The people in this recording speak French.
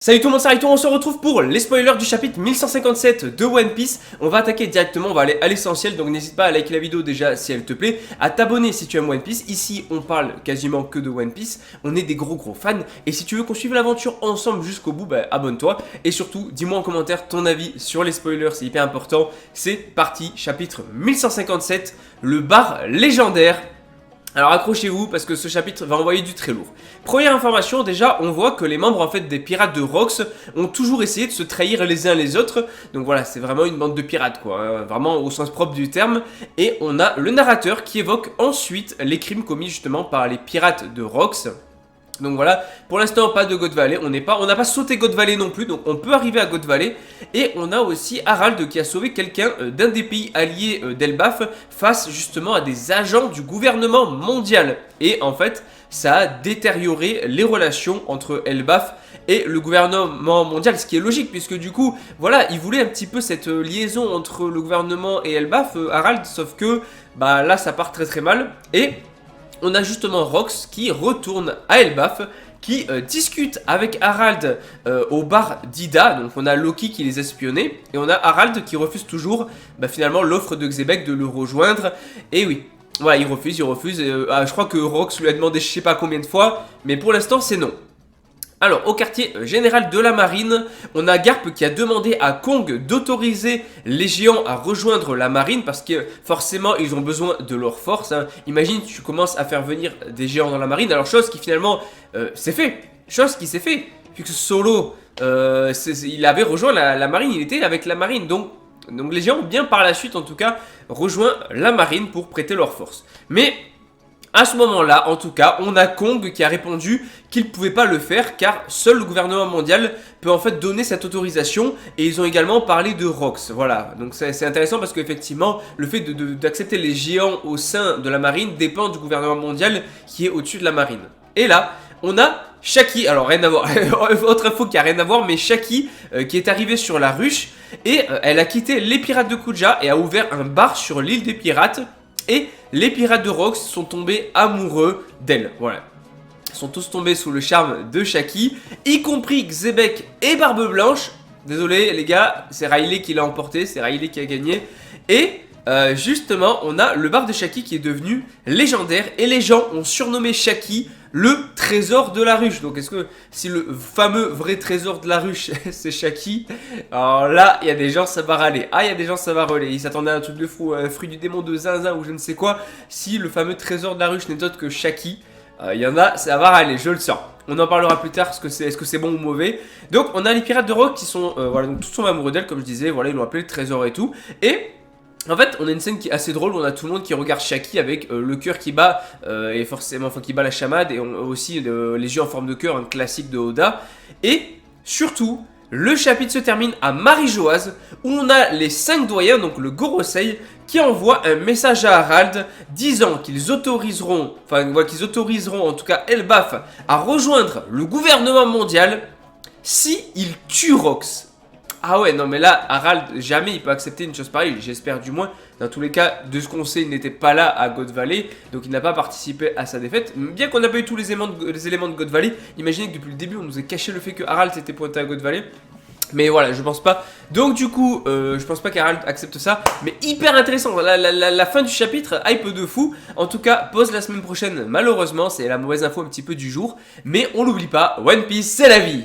Salut tout le monde, c'est Raito, on se retrouve pour les spoilers du chapitre 1157 de One Piece. On va attaquer directement, on va aller à l'essentiel, donc n'hésite pas à liker la vidéo déjà si elle te plaît, à t'abonner si tu aimes One Piece. Ici on parle quasiment que de One Piece, on est des gros fans, et si tu veux qu'on suive l'aventure ensemble jusqu'au bout, bah abonne-toi. Et surtout, dis-moi en commentaire ton avis sur les spoilers, c'est hyper important. C'est parti, chapitre 1157, le bar légendaire. Alors accrochez-vous parce que ce chapitre va envoyer du très lourd. Première information, déjà on voit que les membres en fait des pirates de Rocks ont toujours essayé de se trahir les uns les autres. Donc voilà, c'est vraiment une bande de pirates quoi, hein, vraiment au sens propre du terme. Et on a le narrateur qui évoque ensuite les crimes commis justement par les pirates de Rocks. Donc voilà, pour l'instant pas de God Valley, on n'a pas sauté God Valley non plus, donc on peut arriver à God Valley. Et on a aussi Harald qui a sauvé quelqu'un d'un des pays alliés d'Elbaf face justement à des agents du gouvernement mondial. Et en fait, ça a détérioré les relations entre Elbaf et le gouvernement mondial, ce qui est logique puisque du coup, voilà, il voulait un petit peu cette liaison entre le gouvernement et Elbaf, Harald, sauf que bah là ça part très mal. Et on a justement Rox qui retourne à Elbaf, qui discute avec Harald au bar d'Ida. Donc on a Loki qui les espionnait, et on a Harald qui refuse toujours finalement l'offre de Xebec de le rejoindre. Et oui, voilà, il refuse. Je crois que Rox lui a demandé je sais pas combien de fois, mais pour l'instant c'est non. Alors, au quartier général de la marine, on a Garp qui a demandé à Kong d'autoriser les géants à rejoindre la marine parce que forcément ils ont besoin de leur force. Hein. Imagine, tu commences à faire venir des géants dans la marine, alors chose qui finalement s'est fait. Chose qui s'est fait. Puisque Solo, il avait rejoint la marine, il était avec la marine. Donc les géants ont bien par la suite en tout cas rejoint la marine pour prêter leur force. Mais à ce moment-là, en tout cas, on a Kong qui a répondu qu'il ne pouvait pas le faire car seul le gouvernement mondial peut en fait donner cette autorisation, et ils ont également parlé de Rox. Voilà, donc c'est intéressant parce qu'effectivement, le fait d'accepter les géants au sein de la marine dépend du gouvernement mondial qui est au-dessus de la marine. Et là, on a Shaki, alors rien à voir, autre info qui a rien à voir, mais Shaki qui est arrivée sur la ruche et elle a quitté les pirates de Kuja et a ouvert un bar sur l'île des pirates. Et les pirates de Rox sont tombés amoureux d'elle, voilà. Ils sont tous tombés sous le charme de Shaki, y compris Xebec et Barbe Blanche. Désolé les gars, c'est Riley qui l'a emporté, c'est Riley qui a gagné. Et justement, on a le bar de Shaki qui est devenu légendaire. Et les gens ont surnommé Shaki le trésor de la ruche. Donc est-ce que si le fameux vrai trésor de la ruche c'est Shaki, alors là il y a des gens ça va râler. Ah, il y a des gens ça va râler. Ils s'attendaient à un truc de fou, un fruit du démon de zinzin ou je ne sais quoi. Si le fameux trésor de la ruche n'est autre que Shaki, il y en a ça va râler, je le sens. On en parlera plus tard, est-ce que c'est bon ou mauvais. Donc on a les pirates de Rock qui sont voilà, donc tous sont amoureux d'elle comme je disais. Voilà, ils l'ont appelé le trésor et tout. Et en fait, on a une scène qui est assez drôle où on a tout le monde qui regarde Shaki avec le cœur qui bat, et forcément, enfin qui bat la chamade, et on a aussi les yeux en forme de cœur, un classique de Oda. Et surtout, le chapitre se termine à Marijoise, où on a les 5 doyens, donc le Gorosei, qui envoient un message à Harald disant qu'ils autoriseront, en tout cas Elbaf, à rejoindre le gouvernement mondial si il tue Rox. Ah ouais, non mais là, Harald, jamais il peut accepter une chose pareille, j'espère du moins. Dans tous les cas, de ce qu'on sait, il n'était pas là à God Valley, donc il n'a pas participé à sa défaite. Bien qu'on n'a pas eu tous les éléments de God Valley, imaginez que depuis le début, on nous a caché le fait que Harald s'était pointé à God Valley. Mais voilà, je pense pas. Donc du coup, je pense pas qu'Harald accepte ça. Mais hyper intéressant, la fin du chapitre, hype de fou. En tout cas, pause la semaine prochaine, malheureusement, c'est la mauvaise info un petit peu du jour. Mais on l'oublie pas, One Piece, c'est la vie.